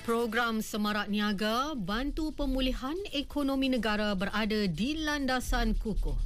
Program Semarak Niaga bantu pemulihan ekonomi negara berada di landasan kukuh.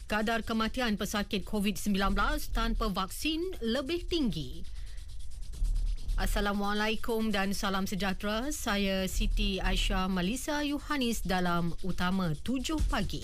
Kadar kematian pesakit COVID-19 tanpa vaksin lebih tinggi. Assalamualaikum dan salam sejahtera. Saya Siti Aisyah Malisa Yohanis dalam Utama 7 Pagi.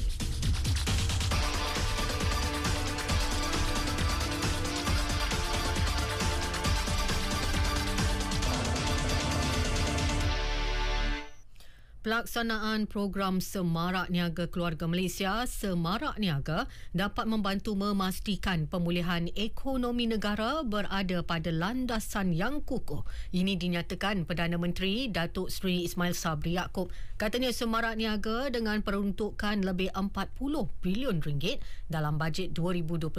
Pelaksanaan program Semarak Niaga Keluarga Malaysia, Semarak Niaga, dapat membantu memastikan pemulihan ekonomi negara berada pada landasan yang kukuh. Ini dinyatakan Perdana Menteri Datuk Seri Ismail Sabri Yaakob. Katanya Semarak Niaga dengan peruntukan lebih 40 bilion ringgit dalam bajet 2022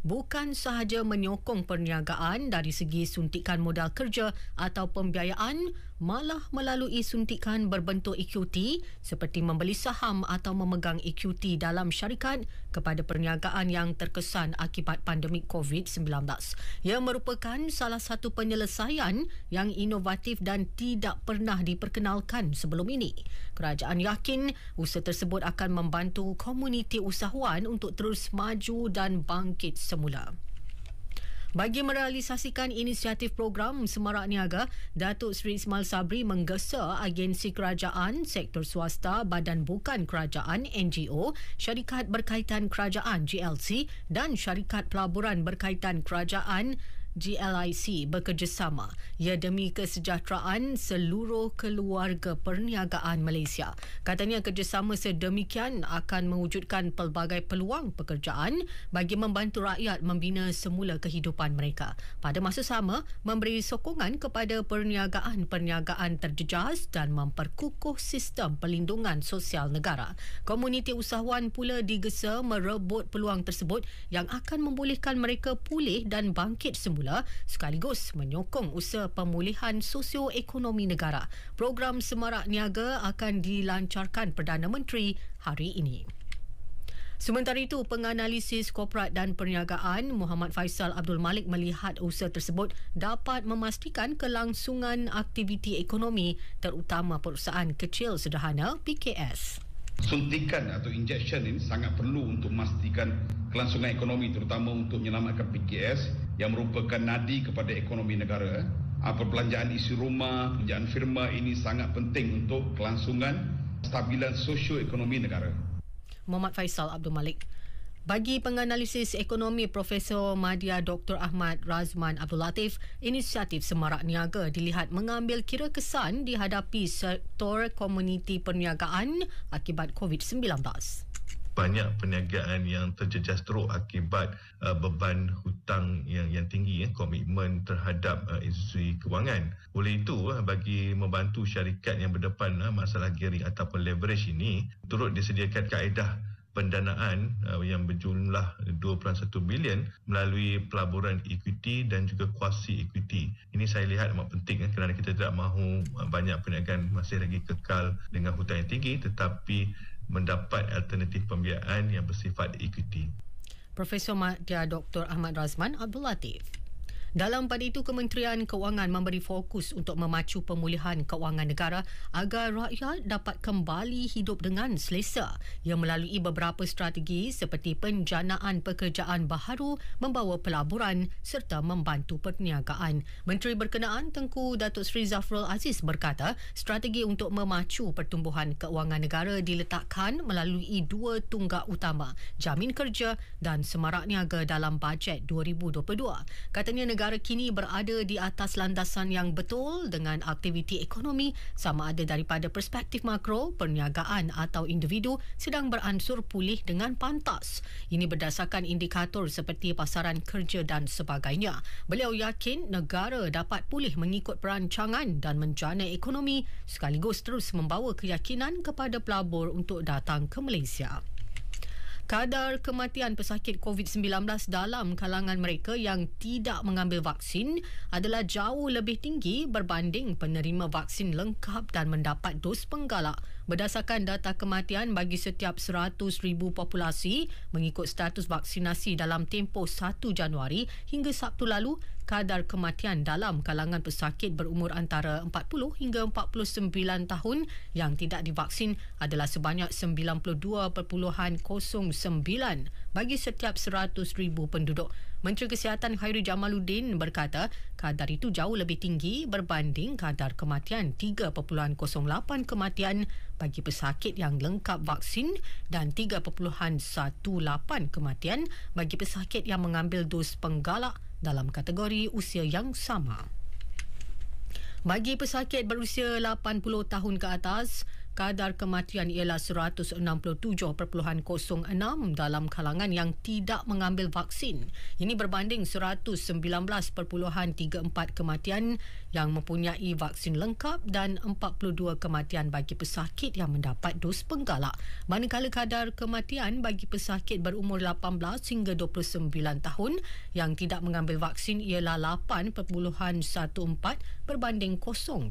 bukan sahaja menyokong perniagaan dari segi suntikan modal kerja atau pembiayaan, malah melalui suntikan berbentuk equity seperti membeli saham atau memegang equity dalam syarikat kepada perniagaan yang terkesan akibat pandemik COVID-19. Ia merupakan salah satu penyelesaian yang inovatif dan tidak pernah diperkenalkan sebelum ini. Kerajaan yakin usaha tersebut akan membantu komuniti usahawan untuk terus maju dan bangkit semula. Bagi merealisasikan inisiatif program Semarak Niaga, Datuk Seri Ismail Sabri menggesa agensi kerajaan, sektor swasta, badan bukan kerajaan NGO, syarikat berkaitan kerajaan GLC dan syarikat pelaburan berkaitan kerajaan GLIC bekerjasama ia demi kesejahteraan seluruh keluarga perniagaan Malaysia. Katanya kerjasama sedemikian akan mewujudkan pelbagai peluang pekerjaan bagi membantu rakyat membina semula kehidupan mereka. Pada masa sama, memberi sokongan kepada perniagaan-perniagaan terjejas dan memperkukuh sistem perlindungan sosial negara. Komuniti usahawan pula digesa merebut peluang tersebut yang akan membolehkan mereka pulih dan bangkit semula sekaligus menyokong usaha pemulihan sosioekonomi negara. Program Semarak Niaga akan dilancarkan Perdana Menteri hari ini. Sementara itu, penganalisis korporat dan perniagaan Muhammad Faisal Abdul Malik melihat usaha tersebut dapat memastikan kelangsungan aktiviti ekonomi terutama perusahaan kecil sederhana PKS. Suntikan atau injection ini sangat perlu untuk memastikan kelangsungan ekonomi terutama untuk menyelamatkan PKS yang merupakan nadi kepada ekonomi negara. Perbelanjaan isi rumah, pekerjaan firma ini sangat penting untuk kelangsungan stabilan sosioekonomi negara. Muhammad Faisal Abdul Malik. Bagi penganalisis ekonomi Profesor Madya Dr. Ahmad Razman Abdul Latif, inisiatif Semarak Niaga dilihat mengambil kira kesan dihadapi sektor komuniti perniagaan akibat COVID-19. Banyak perniagaan yang terjejas teruk akibat beban hutang yang tinggi, komitmen terhadap institusi kewangan. Oleh itu, bagi membantu syarikat yang berdepan masalah gearing ataupun leverage ini, turut disediakan kaedah pendanaan yang berjumlah 2.1 bilion melalui pelaburan equity dan juga kuasi equity. Ini saya lihat amat penting kerana kita tidak mahu banyak perniagaan masih lagi kekal dengan hutang yang tinggi tetapi mendapat alternatif pembiayaan yang bersifat equity. Profesor Madya Dr. Ahmad Razman Abdul Latif. Dalam pada itu, Kementerian Kewangan memberi fokus untuk memacu pemulihan kewangan negara agar rakyat dapat kembali hidup dengan selesa yang melalui beberapa strategi seperti penjanaan pekerjaan baharu, membawa pelaburan serta membantu perniagaan. Menteri berkenaan Tengku Datuk Seri Zafrul Aziz berkata, strategi untuk memacu pertumbuhan kewangan negara diletakkan melalui dua tunggak utama, jamin kerja dan semarak niaga dalam bajet 2022. Katanya negara kini berada di atas landasan yang betul dengan aktiviti ekonomi sama ada daripada perspektif makro, perniagaan atau individu sedang beransur pulih dengan pantas. Ini berdasarkan indikator seperti pasaran kerja dan sebagainya. Beliau yakin negara dapat pulih mengikut perancangan dan menjana ekonomi sekaligus terus membawa keyakinan kepada pelabur untuk datang ke Malaysia. Kadar kematian pesakit COVID-19 dalam kalangan mereka yang tidak mengambil vaksin adalah jauh lebih tinggi berbanding penerima vaksin lengkap dan mendapat dos penggalak. Berdasarkan data kematian bagi setiap 100,000 populasi mengikut status vaksinasi dalam tempoh 1 Januari hingga Sabtu lalu, kadar kematian dalam kalangan pesakit berumur antara 40 hingga 49 tahun yang tidak divaksin adalah sebanyak 92.09 bagi setiap 100,000 penduduk. Menteri Kesihatan Khairy Jamaluddin berkata kadar itu jauh lebih tinggi berbanding kadar kematian 3.08 kematian bagi pesakit yang lengkap vaksin dan 3.18 kematian bagi pesakit yang mengambil dos penggalak dalam kategori usia yang sama. Bagi pesakit berusia 80 tahun ke atas, kadar kematian ialah 167.06 dalam kalangan yang tidak mengambil vaksin. Ini berbanding 119.34 kematian yang mempunyai vaksin lengkap dan 42 kematian bagi pesakit yang mendapat dos penggalak. Manakala kadar kematian bagi pesakit berumur 18 hingga 29 tahun yang tidak mengambil vaksin ialah 8.14 berbanding 0.98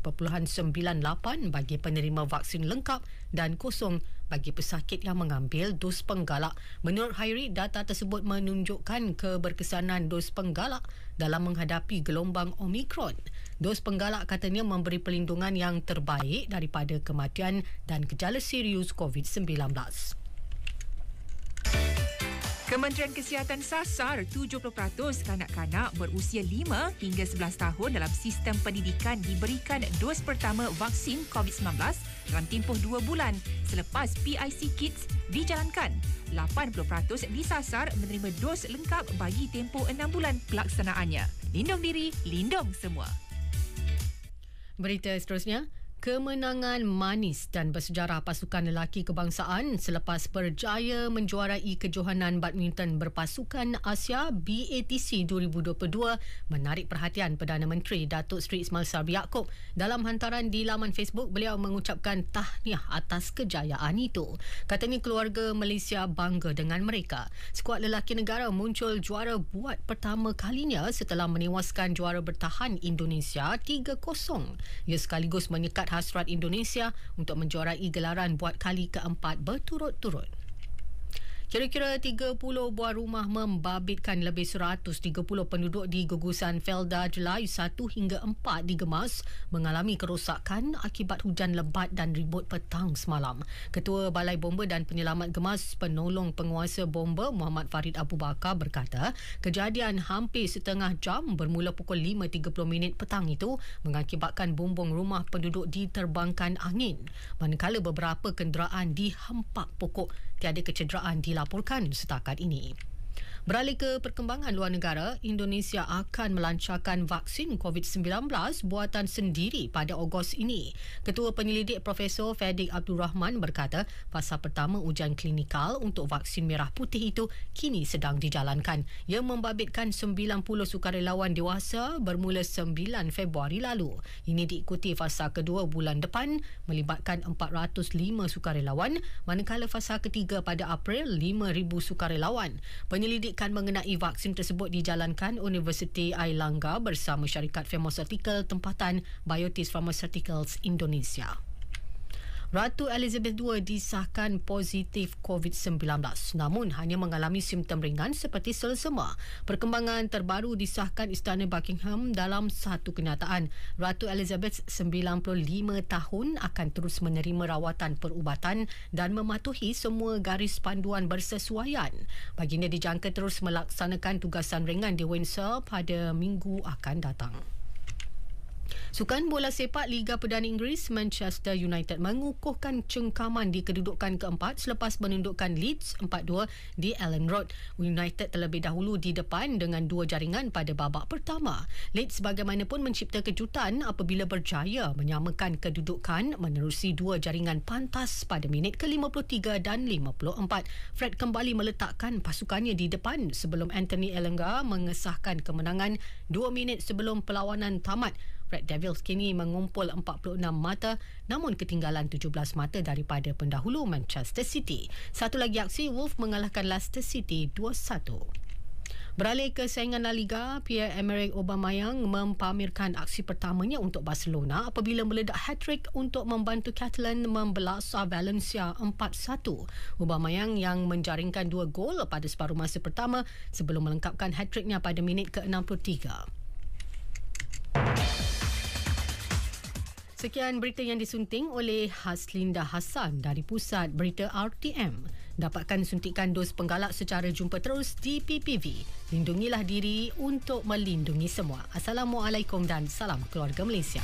bagi penerima vaksin lengkap dan 0 bagi pesakit yang mengambil dos penggalak. Menurut Khairy, data tersebut menunjukkan keberkesanan dos penggalak dalam menghadapi gelombang Omicron. Dos penggalak katanya memberi perlindungan yang terbaik daripada kematian dan gejala serius COVID-19. Kementerian Kesihatan sasar 70% kanak-kanak berusia 5 hingga 11 tahun dalam sistem pendidikan diberikan dos pertama vaksin COVID-19 dalam tempoh 2 bulan selepas PIC Kids dijalankan. 80% disasar menerima dos lengkap bagi tempoh 6 bulan pelaksanaannya. Lindung diri, lindung semua. Berita seterusnya. Kemenangan manis dan bersejarah pasukan lelaki kebangsaan selepas berjaya menjuarai kejohanan badminton berpasukan Asia BATC 2022 menarik perhatian Perdana Menteri Datuk Seri Ismail Sabri Yaakob. Dalam hantaran di laman Facebook, beliau mengucapkan tahniah atas kejayaan itu. Katanya keluarga Malaysia bangga dengan mereka. Skuad lelaki negara muncul juara buat pertama kalinya setelah menewaskan juara bertahan Indonesia 3-0. Ia sekaligus menyekat hasrat Indonesia untuk menjuarai gelaran buat kali keempat berturut-turut. Kira-kira 30 buah rumah membabitkan lebih 130 penduduk di gugusan Felda Julai 1 hingga 4 di Gemas mengalami kerosakan akibat hujan lebat dan ribut petang semalam. Ketua Balai Bomba dan Penyelamat Gemas, penolong penguasa bomba Muhammad Farid Abu Bakar berkata, kejadian hampir setengah jam bermula pukul 5.30 petang itu mengakibatkan bumbung rumah penduduk diterbangkan angin. Manakala beberapa kenderaan dihempak pokok, tiada kecederaan dilaporkan setakat ini. Beralih ke perkembangan luar negara, Indonesia akan melancarkan vaksin COVID-19 buatan sendiri pada Ogos ini. Ketua Penyelidik Profesor Fedik Abdul Rahman berkata, fasa pertama ujian klinikal untuk vaksin merah putih itu kini sedang dijalankan. Ia membabitkan 90 sukarelawan dewasa bermula 9 Februari lalu. Ini diikuti fasa kedua bulan depan melibatkan 405 sukarelawan, manakala fasa ketiga pada April 5,000 sukarelawan. Penyelidikan mengenai vaksin tersebut dijalankan Universiti Airlangga bersama syarikat farmaseutical tempatan Biotis Pharmaceuticals Indonesia. Ratu Elizabeth II disahkan positif COVID-19 namun hanya mengalami simptom ringan seperti selsema. Perkembangan terbaru disahkan Istana Buckingham dalam satu kenyataan. Ratu Elizabeth 95 tahun akan terus menerima rawatan perubatan dan mematuhi semua garis panduan bersesuaian. Baginda dijangka terus melaksanakan tugasan ringan di Windsor pada minggu akan datang. Sukan bola sepak Liga Perdana Inggeris, Manchester United mengukuhkan cengkaman di kedudukan keempat selepas menundukkan Leeds 4-2 di Ellen Road. United terlebih dahulu di depan dengan 2 jaringan pada babak pertama. Leeds bagaimanapun mencipta kejutan apabila berjaya menyamakan kedudukan menerusi 2 jaringan pantas pada minit ke-53 dan 54. Fred kembali meletakkan pasukannya di depan sebelum Anthony Elanga mengesahkan kemenangan 2 minit sebelum perlawanan tamat. Red Devils kini mengumpul 46 mata namun ketinggalan 17 mata daripada pendahulu Manchester City. Satu lagi aksi, Wolves mengalahkan Leicester City 2-1. Beralih ke saingan La Liga, Pierre-Emerick Aubameyang mempamerkan aksi pertamanya untuk Barcelona apabila meledak hat-trick untuk membantu Catalan membelasah Valencia 4-1. Aubameyang yang menjaringkan 2 gol pada separuh masa pertama sebelum melengkapkan hat-tricknya pada minit ke-63. Sekian berita yang disunting oleh Haslinda Hassan dari Pusat Berita RTM. Dapatkan suntikan dos penggalak secara jumpa terus di PPV. Lindungilah diri untuk melindungi semua. Assalamualaikum dan salam keluarga Malaysia.